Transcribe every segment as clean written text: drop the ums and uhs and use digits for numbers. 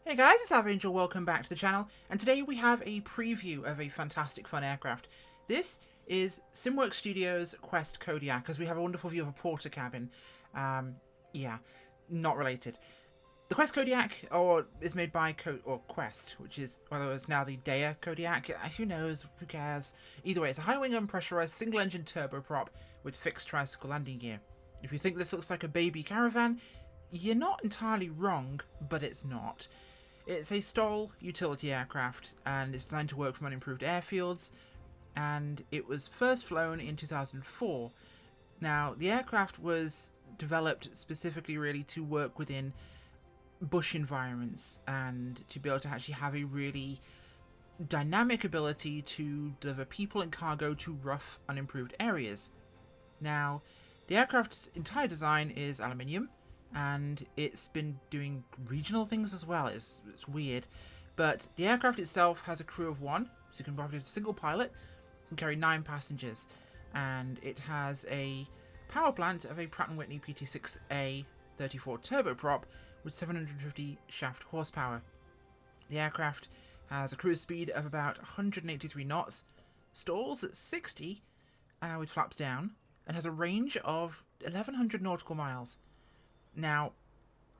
Hey guys, it's Angel. Welcome back to the channel, and today we have a preview of a fantastic fun aircraft. This is Simworks Studios' Quest Kodiak, as we have a wonderful view of a porter cabin. Yeah, not related. The Quest Kodiak is made by Quest, which is, well, it's now the Dea Kodiak. Who knows? Who cares? Either way, it's a high-wing unpressurized single-engine turboprop with fixed tricycle landing gear. If you think this looks like a baby caravan, you're not entirely wrong, but it's not. It's a STOL utility aircraft, and it's designed to work from unimproved airfields, and it was first flown in 2004. Now, the aircraft was developed specifically really to work within bush environments and to be able to actually have a really dynamic ability to deliver people and cargo to rough, unimproved areas. Now, the aircraft's entire design is aluminium, and it's been doing regional things as well. It's weird, but the aircraft itself has a crew of one, so you can probably have a single pilot and carry 9 passengers, and it has a power plant of a Pratt & Whitney PT6A 34 turboprop with 750 shaft horsepower. The aircraft has a cruise speed of about 183 knots, stalls at 60 with flaps down, and has a range of 1100 nautical miles. Now,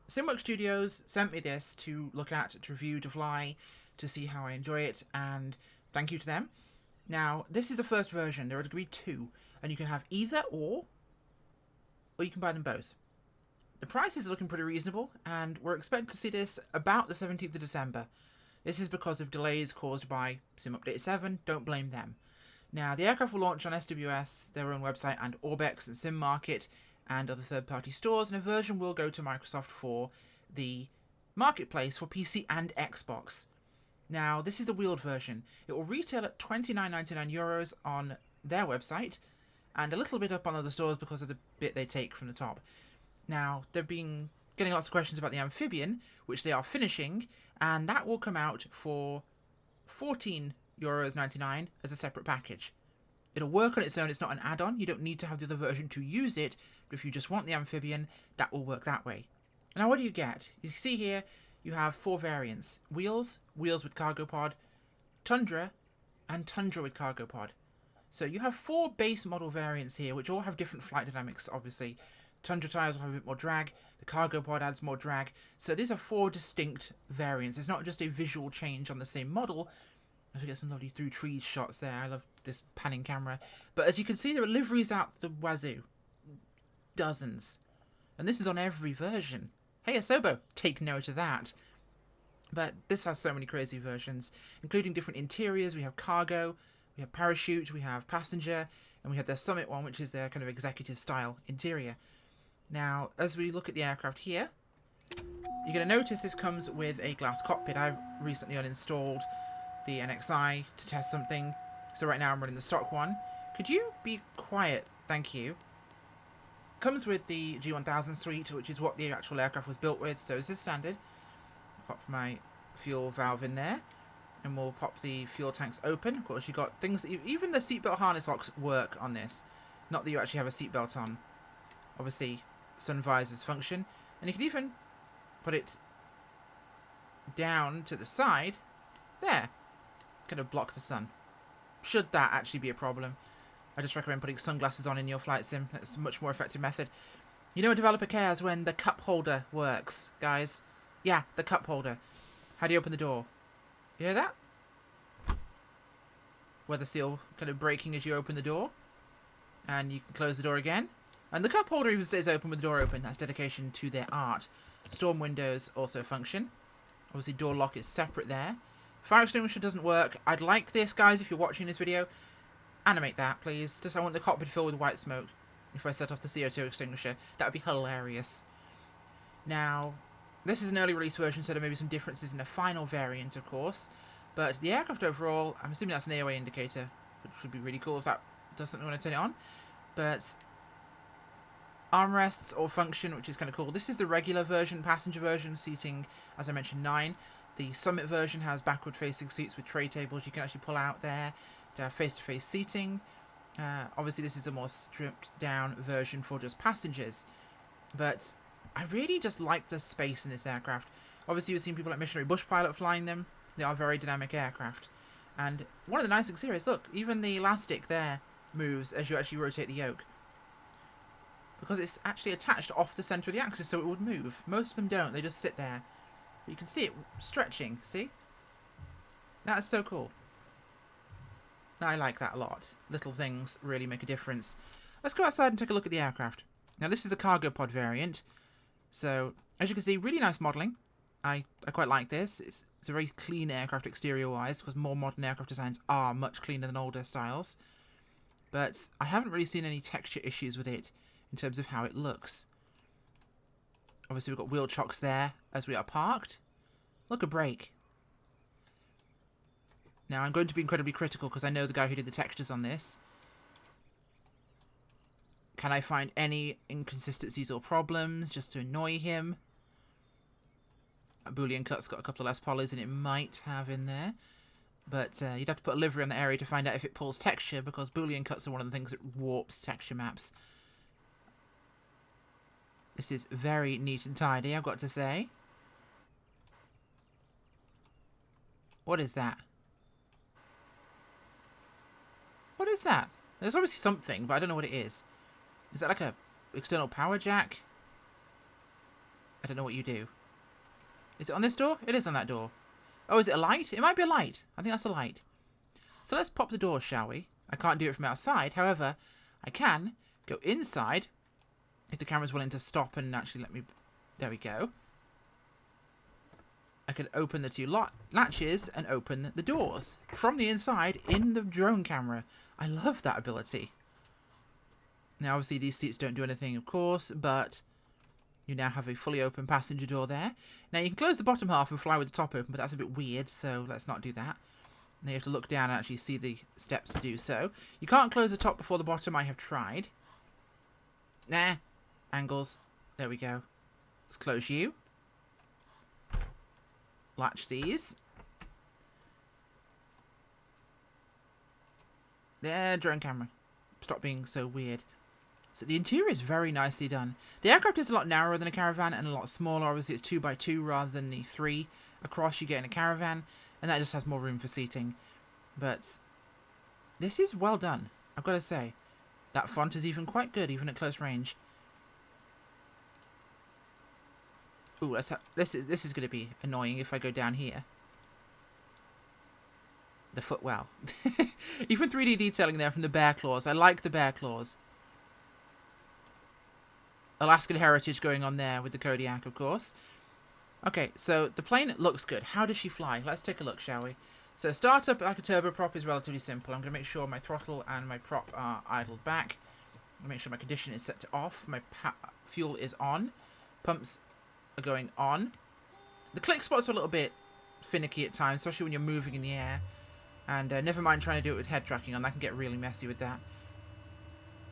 Simworks Studios sent me this to look at, to review, to fly, to see how I enjoy it, and thank you to them. Now, this is the first version. There are going to be 2, and you can have either or you can buy them both. The prices are looking pretty reasonable, and we're expecting to see this about the 17th of December. This is because of delays caused by Sim Update 7. Don't blame them. Now, the aircraft will launch on SWS, their own website, and Orbex and Sim Market, and other third-party stores, and a version will go to Microsoft for the marketplace for PC and Xbox. Now, this is the wheeled version. It will retail at €29.99 on their website, and a little bit up on other stores because of the bit they take from the top. Now, they've been getting lots of questions about the Amphibian, which they are finishing, and that will come out for €14.99 as a separate package. It'll work on its own, it's not an add-on, you don't need to have the other version to use it, but if you just want the Amphibian, that will work that way. Now, what do you get? You see here, you have 4 variants. Wheels with cargo pod, Tundra, and Tundra with cargo pod. So you have 4 base model variants here, which all have different flight dynamics, obviously. Tundra tires will have a bit more drag, the cargo pod adds more drag, so these are 4 distinct variants. It's not just a visual change on the same model. As we get some lovely through trees shots there. I love this panning camera. But as you can see, there are liveries out the wazoo. Dozens. And this is on every version. Hey, Asobo, take note of that. But this has so many crazy versions, including different interiors. We have cargo, we have parachute, we have passenger, and we have their Summit one, which is their kind of executive style interior. Now, as we look at the aircraft here, you're going to notice this comes with a glass cockpit. I've recently uninstalled the NXI to test something, so right now I'm running the stock one. Could you be quiet? Thank you. Comes with the G1000 suite, which is what the actual aircraft was built with, so this is standard. Pop my fuel valve in there, and we'll pop the fuel tanks open. Of course, you got things that even the seatbelt harness locks work on this. Not that you actually have a seatbelt on. Obviously, sun visors function, and you can even put it down to the side. There. Kind of block the sun. Should that actually be a problem, I just recommend putting sunglasses on in your flight sim. That's a much more effective method. You know a developer cares when the cup holder works, guys. Yeah, the cup holder. How do you open the door? You hear that? Weather seal kind of breaking as you open the door. And you can close the door again. And the cup holder even stays open with the door open. That's dedication to their art. Storm windows also function. Obviously door lock is separate there. Fire extinguisher doesn't work. I'd like this, guys, if you're watching this video. Animate that, please. Just I want the cockpit filled with white smoke. If I set off the CO2 extinguisher, that would be hilarious. Now, this is an early release version, so there may be some differences in the final variant, of course. But the aircraft overall, I'm assuming that's an AOA indicator, which would be really cool if that does something when I turn it on. But armrests all function, which is kind of cool. This is the regular version, passenger version, seating, as I mentioned, 9. The Summit version has backward-facing seats with tray tables you can actually pull out there to have face-to-face seating. Obviously, this is a more stripped-down version for just passengers. But I really just like the space in this aircraft. Obviously, you've seen people like Missionary Bush Pilot flying them. They are very dynamic aircraft. And one of the nice things here is, look, even the elastic there moves as you actually rotate the yoke. Because it's actually attached off the centre of the axis, so it would move. Most of them don't, they just sit there. But you can see it stretching, see? That's so cool. I like that a lot. Little things really make a difference. Let's go outside and take a look at the aircraft. Now, this is the cargo pod variant. So, as you can see, really nice modelling. I quite like this. It's a very clean aircraft exterior-wise, because more modern aircraft designs are much cleaner than older styles. But I haven't really seen any texture issues with it in terms of how it looks. Obviously, we've got wheel chocks there as we are parked. Look, a brake. Now, I'm going to be incredibly critical because I know the guy who did the textures on this. Can I find any inconsistencies or problems just to annoy him? Boolean Cut's got a couple of less polys than it might have in there. But you'd have to put a livery on the area to find out if it pulls texture, because Boolean Cuts are one of the things that warps texture maps. This is very neat and tidy, I've got to say. What is that? What is that? There's obviously something, but I don't know what it is. Is that like a external power jack? I don't know what you do. Is it on this door? It is on that door. Oh, is it a light? It might be a light. I think that's a light. So let's pop the door, shall we? I can't do it from outside. However, I can go inside if the camera's willing to stop and actually let me... There we go. I can open the two latches and open the doors from the inside in the drone camera. I love that ability. Now, obviously, these seats don't do anything, of course, but you now have a fully open passenger door there. Now, you can close the bottom half and fly with the top open, but that's a bit weird, so let's not do that. Now, you have to look down and actually see the steps to do so. You can't close the top before the bottom. I have tried. Nah. Angles. There we go. Let's close you. Latch these. There, drone camera. Stop being so weird. So the interior is very nicely done. The aircraft is a lot narrower than a Caravan and a lot smaller. Obviously, it's 2x2 rather than the 3 across you get in a Caravan. And that just has more room for seating. But this is well done, I've got to say. That font is even quite good, even at close range. Ooh, this is going to be annoying if I go down here. The footwell. Even 3D detailing there from the bear claws. I like the bear claws. Alaskan heritage going on there with the Kodiak, of course. Okay, so the plane looks good. How does she fly? Let's take a look, shall we? So startup like a turboprop is relatively simple. I'm going to make sure my throttle and my prop are idled back. I'm going to make sure my condition is set to off. My fuel is on. Pumps are going on. The click spots are a little bit finicky at times, especially when you're moving in the air. And never mind trying to do it with head tracking on. That can get really messy with that.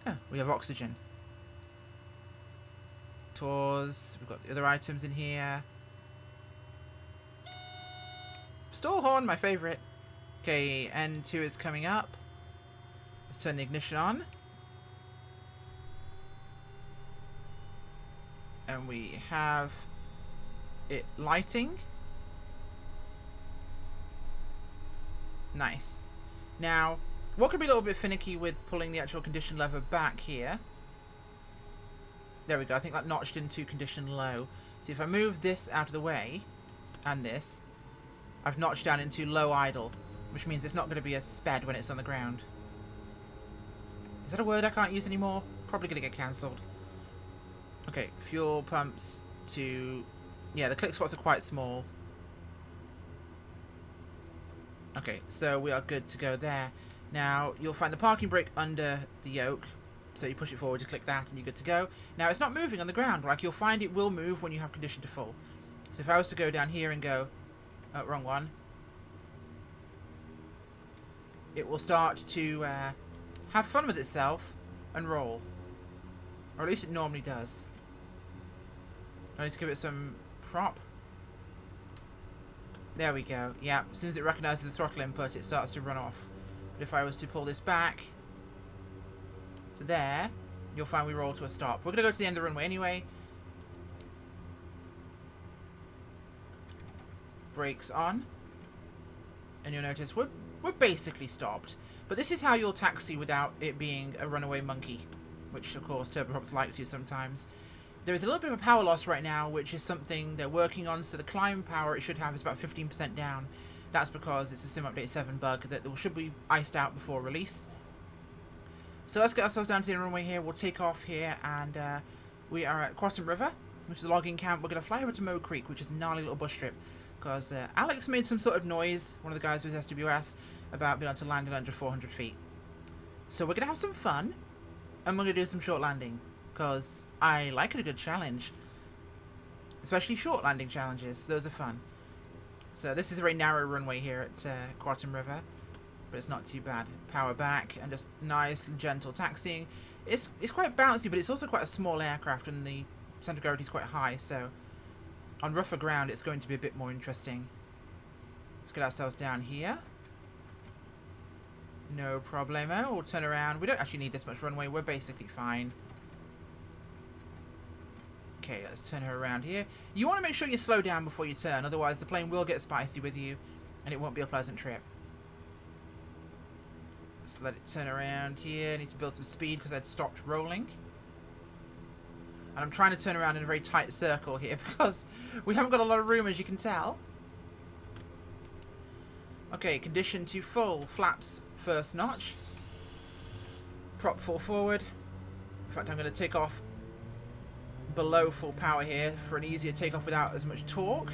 Oh, we have oxygen. Tours. We've got the other items in here. Stall horn, my favourite. Okay, N2 is coming up. Let's turn the ignition on. And we have it lighting. Nice. Now, what could be a little bit finicky with pulling the actual condition lever back here? There we go. I think that notched into condition low. See, if I move this out of the way, and this, I've notched down into low idle, which means it's not going to be as sped when it's on the ground. Is that a word I can't use anymore? Probably going to get cancelled. Okay, fuel pumps to... Yeah, the click spots are quite small. Okay, so we are good to go there. Now, you'll find the parking brake under the yoke. So you push it forward, you click that, and you're good to go. Now, it's not moving on the ground. Like, you'll find it will move when you have condition to full. So if I was to go down here and go... Oh, wrong one. It will start to have fun with itself and roll. Or at least it normally does. I need to give it some prop. There we go. Yeah, as soon as it recognises the throttle input, it starts to run off. But if I was to pull this back to there, you'll find we roll to a stop. We're going to go to the end of the runway anyway. brakes on. And you'll notice we're basically stopped. But this is how you'll taxi without it being a runaway monkey, which of course turboprops like to sometimes. There is a little bit of a power loss right now, which is something they're working on, so the climb power it should have is about 15% down. That's because it's a Sim Update 7 bug that should be iced out before release. So let's get ourselves down to the runway here. We'll take off here, and we are at Quatam River, which is a logging camp. We're going to fly over to Moe Creek, which is a gnarly little bush strip, because Alex made some sort of noise, one of the guys with SWS, about being able to land in under 400 feet. So we're going to have some fun, and we're going to do some short landing, because I like a good challenge. Especially short landing challenges. Those are fun. So this is a very narrow runway here at Quatam River, but it's not too bad. Power back and just nice, gentle taxiing. It's quite bouncy, but it's also quite a small aircraft, and the center of gravity is quite high, so on rougher ground it's going to be a bit more interesting. Let's get ourselves down here. No problemo. We'll turn around. We don't actually need this much runway. We're basically fine. Okay, let's turn her around here. You want to make sure you slow down before you turn, otherwise the plane will get spicy with you, and it won't be a pleasant trip. Let's let it turn around here. I need to build some speed because I'd stopped rolling. And I'm trying to turn around in a very tight circle here because we haven't got a lot of room, as you can tell. Okay, condition to full. Flaps first notch. Prop full forward. In fact, I'm going to take off below full power here for an easier takeoff without as much torque.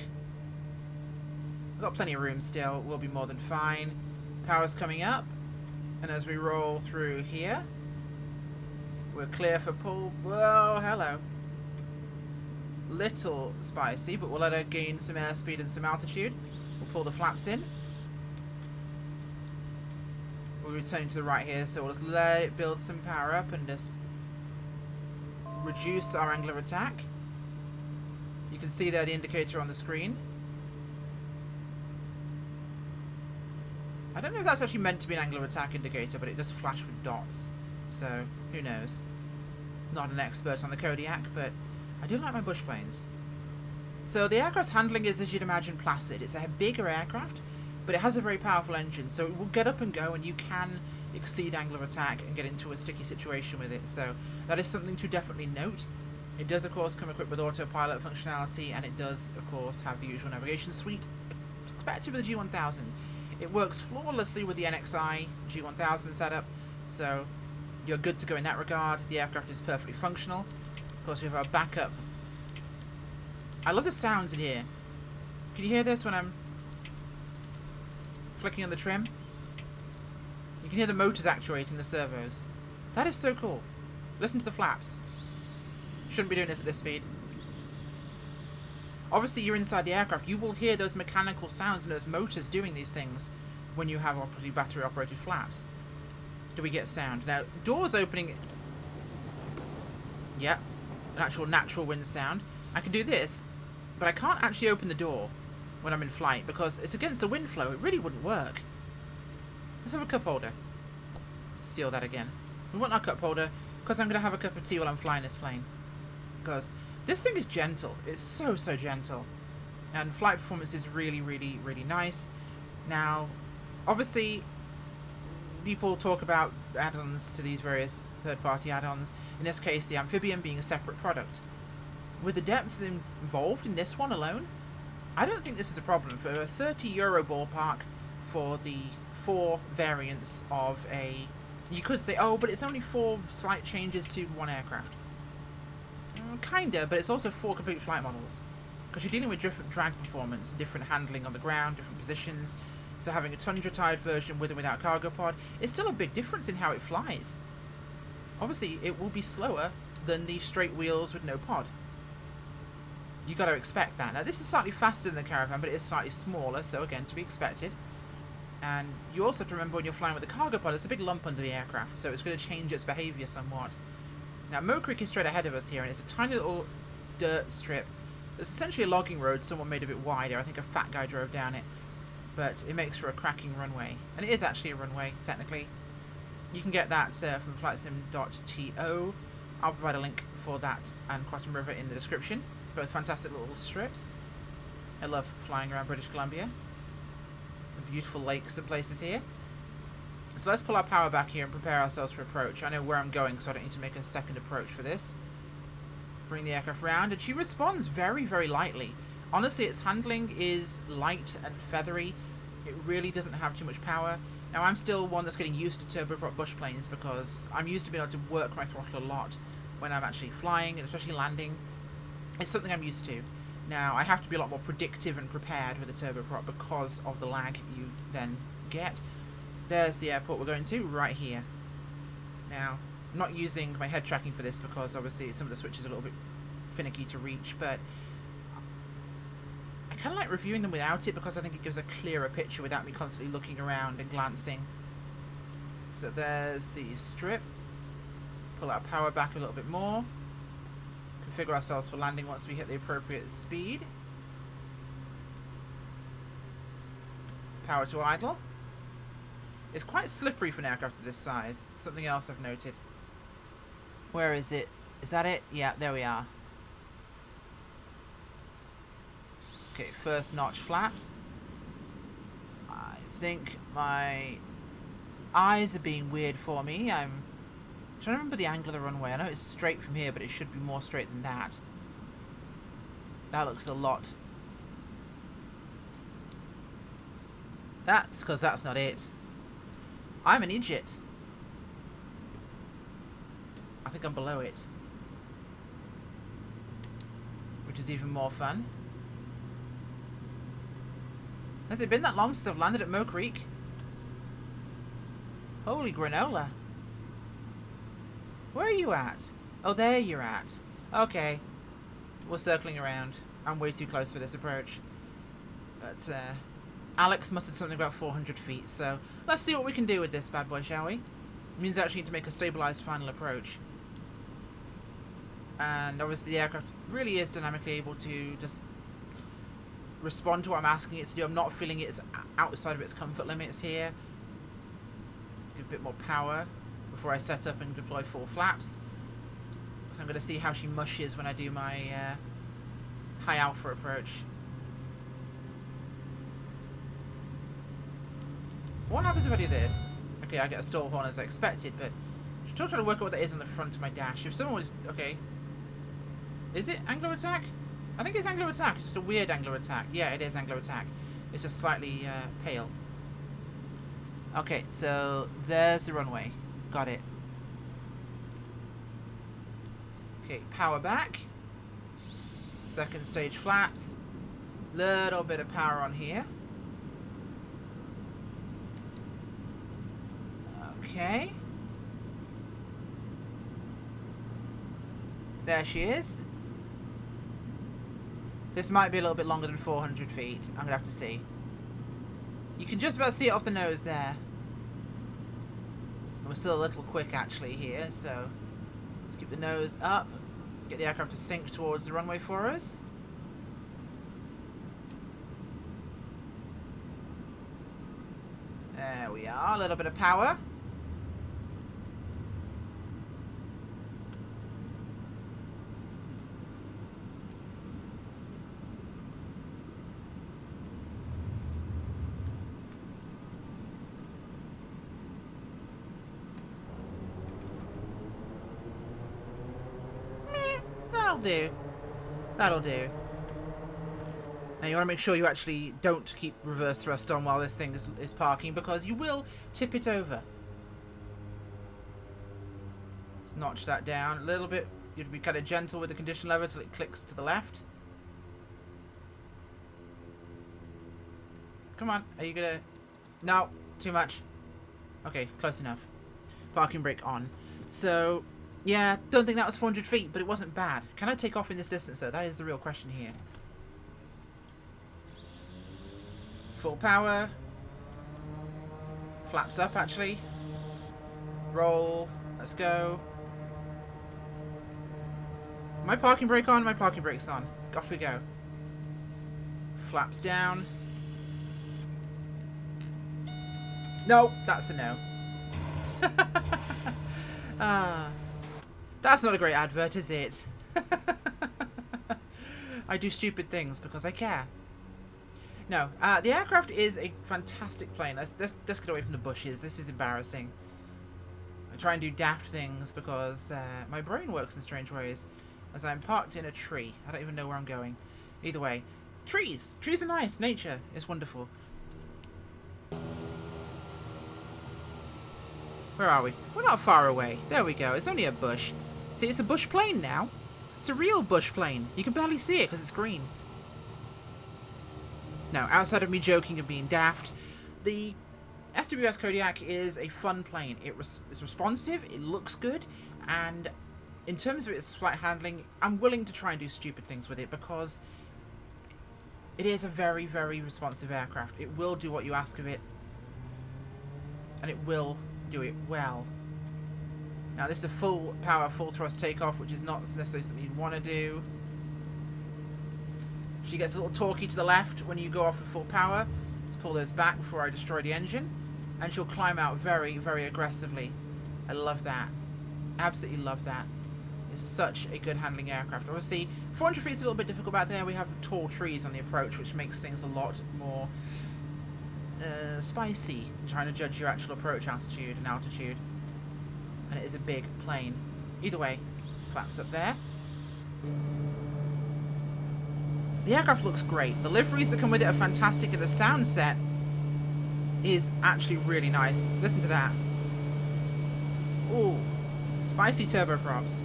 We've got plenty of room still. We'll be more than fine. Power's coming up. And as we roll through here, we're clear for pull. Whoa, hello. Little spicy, but we'll let her gain some airspeed and some altitude. We'll pull the flaps in. We're returning to the right here, so we'll just let it build some power up and just reduce our angle of attack. You can see there the indicator on the screen. I don't know if that's actually meant to be an angle of attack indicator, but it does flash with dots. So, who knows. Not an expert on the Kodiak, but I do like my bush planes. So the aircraft's handling is, as you'd imagine, placid. It's a bigger aircraft, but it has a very powerful engine, so it will get up and go, and you can exceed angle of attack and get into a sticky situation with it. So that is something to definitely note. It does, of course, come equipped with autopilot functionality, and it does, of course, have the usual navigation suite expected with the G1000. It works flawlessly with the NXI G1000 setup, so you're good to go in that regard. The aircraft is perfectly functional. Of course, we have our backup. I love the sounds in here. Can you hear this when I'm flicking on the trim? You can hear the motors actuating the servos. That is so cool. Listen to the flaps. Shouldn't be doing this at this speed. Obviously, you're inside the aircraft. You will hear those mechanical sounds and those motors doing these things when you have obviously battery-operated flaps. Do we get sound? Now, doors opening. Yep, an actual natural wind sound. I can do this, but I can't actually open the door when I'm in flight because it's against the wind flow. It really wouldn't work. Let's have a cup holder. Seal that again. We want our cup holder because I'm going to have a cup of tea while I'm flying this plane. Because this thing is gentle. It's so, so gentle. And flight performance is really, really, really nice. Now, obviously, people talk about add-ons to these various third-party add-ons. In this case, the Amphibian being a separate product. With the depth involved in this one alone, I don't think this is a problem. For a €30 ballpark for the 4 variants of a... You could say, oh, but it's only 4 slight changes to one aircraft. Kinda, but it's also 4 complete flight models. Because you're dealing with different drag performance, different handling on the ground, different positions. So having a Tundra-tied version with and without cargo pod is still a big difference in how it flies. Obviously, it will be slower than the straight wheels with no pod. You got to expect that. Now, this is slightly faster than the Caravan, but it is slightly smaller, so again, to be expected. And you also have to remember when you're flying with the cargo pod, it's a big lump under the aircraft, so it's going to change its behaviour somewhat. Now, Moe Creek is straight ahead of us here, and it's a tiny little dirt strip. It's essentially a logging road, someone made a bit wider. I think a fat guy drove down it. But it makes for a cracking runway. And it is actually a runway, technically. You can get that from flightsim.to. I'll provide a link for that and Quatam River in the description. Both fantastic little strips. I love flying around British Columbia. The beautiful lakes and places here. So let's pull our power back here and prepare ourselves for approach. I know where I'm going, so I don't need to make a second approach for this. Bring the aircraft round, and she responds very, very lightly. Honestly, its handling is light and feathery. It really doesn't have too much power. Now, I'm still one that's getting used to turboprop bush planes because I'm used to being able to work my throttle a lot when I'm actually flying, and especially landing. It's something I'm used to. Now, I have to be a lot more predictive and prepared with a turboprop because of the lag you then get. There's the airport we're going to, right here. Now, I'm not using my head tracking for this because obviously some of the switches are a little bit finicky to reach, but I kind of like reviewing them without it because I think it gives a clearer picture without me constantly looking around and glancing. So there's the strip. Pull our power back a little bit more. Configure ourselves for landing once we hit the appropriate speed. Power to idle. It's quite slippery for an aircraft of this size. Something else I've noted. Where is it? Is that it? Yeah, there we are. Okay, first notch flaps. I think my eyes are being weird for me. I'm trying to remember the angle of the runway. I know it's straight from here, but it should be more straight than that. That looks a lot. That's because that's not it. I'm an idiot. I think I'm below it. Which is even more fun. Has it been that long since I've landed at Mo Creek? Holy granola. Where are you at? Oh, there you're at. Okay. We're circling around. I'm way too close for this approach. But, Alex muttered something about 400 feet, so let's see what we can do with this bad boy, shall we? It means I actually need to make a stabilized final approach. And obviously the aircraft really is dynamically able to just respond to what I'm asking it to do. I'm not feeling it's outside of its comfort limits here. Give a bit more power before I set up and deploy full flaps. So I'm going to see how she mushes when I do my high alpha approach. What happens if I do this? Okay, I get a stall horn as I expected, but I'm still trying to work out what that is on the front of my dash. If someone was... Okay. Is it Anglo attack? I think it's Anglo attack. It's just a weird Anglo attack. Yeah, it is Anglo attack. It's just slightly pale. Okay, so there's the runway. Got it. Okay, power back. Second stage flaps. Little bit of power on here. Okay. There she is. This might be a little bit longer than 400 feet. I'm going to have to see. You can just about see it off the nose there. We're still a little quick actually here, so let's keep the nose up. Get the aircraft to sink towards the runway for us. There we are. A little bit of power. That'll do. That'll do. Now you want to make sure you actually don't keep reverse thrust on while this thing is parking, because you will tip it over. Let's notch that down a little bit. You'd be kind of gentle with the condition lever till it clicks to the left. Come on, are you gonna... No, too much. Okay, close enough. Parking brake on. So... yeah, don't think that was 400 feet, but it wasn't bad. Can I take off in this distance, though? That is the real question here. Full power. Flaps up, actually. Roll. Let's go. My parking brake on? My parking brake's on. Off we go. Flaps down. No, that's a no. That's not a great advert, is it? I do stupid things because I care. No, the aircraft is a fantastic plane. Let's get away from the bushes. This is embarrassing. I try and do daft things because my brain works in strange ways. As I'm parked in a tree. I don't even know where I'm going. Either way. Trees! Trees are nice. Nature is wonderful. Where are we? We're not far away. There we go. It's only a bush. See, it's a bush plane now. It's a real bush plane. You can barely see it because it's green. Now, outside of me joking and being daft, the SWS Kodiak is a fun plane. It's responsive, it looks good, and in terms of its flight handling, I'm willing to try and do stupid things with it because it is a very, very responsive aircraft. It will do what you ask of it, and it will do it well. Now, this is a full power, full thrust takeoff, which is not necessarily something you'd want to do. She gets a little torquey to the left when you go off at full power. Let's pull those back before I destroy the engine. And she'll climb out very, very aggressively. I love that. Absolutely love that. It's such a good handling aircraft. Obviously, 400 feet is a little bit difficult back there. We have tall trees on the approach, which makes things a lot more spicy, trying to judge your actual approach altitude and altitude. And it is a big plane. Either way, flaps up there. The aircraft looks great. The liveries that come with it are fantastic, and the sound set is actually really nice. Listen to that. Ooh, spicy turboprops.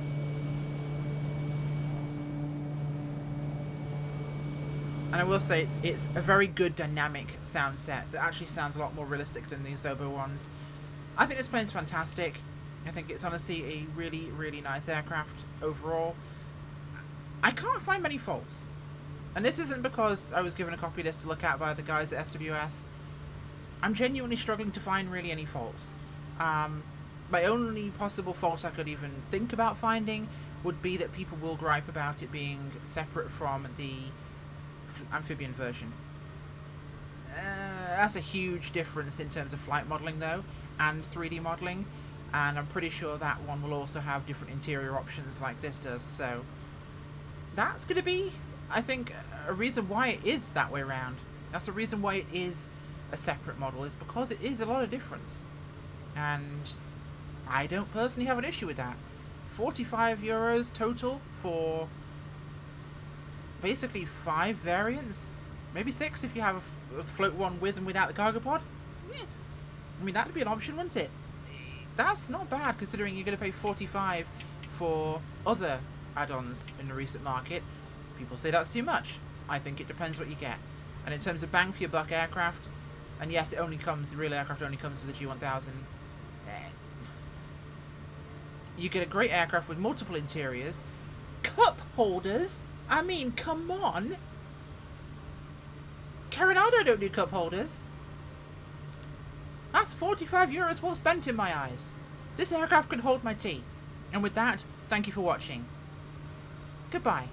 And I will say, it's a very good dynamic sound set that actually sounds a lot more realistic than the Asobo ones. I think this plane's fantastic. I think it's honestly a really, really nice aircraft overall. I can't find many faults. And this isn't because I was given a copy list to look at by the guys at SWS. I'm genuinely struggling to find really any faults. My only possible fault I could even think about finding would be that people will gripe about it being separate from the Amphibian version. That's a huge difference in terms of flight modelling though, and 3D modelling, and I'm pretty sure that one will also have different interior options like this does, so that's going to be, I think, a reason why it is that way around. That's the reason why it is a separate model, is because it is a lot of difference. And I don't personally have an issue with that. €45 total for basically 5 variants. Maybe 6 if you have a float one with and without the cargo pod. Yeah. I mean, that'd be an option, wouldn't it? That's not bad considering you're going to pay 45 for other add-ons in the recent market. People say that's too much. I think it depends what you get. And in terms of bang for your buck aircraft, and yes, the real aircraft only comes with a G1000. You get a great aircraft with multiple interiors, cup holders. I mean, come on. Carinado don't do cup holders. That's €45 well spent in my eyes. This aircraft can hold my tea. And with that, thank you for watching. Goodbye.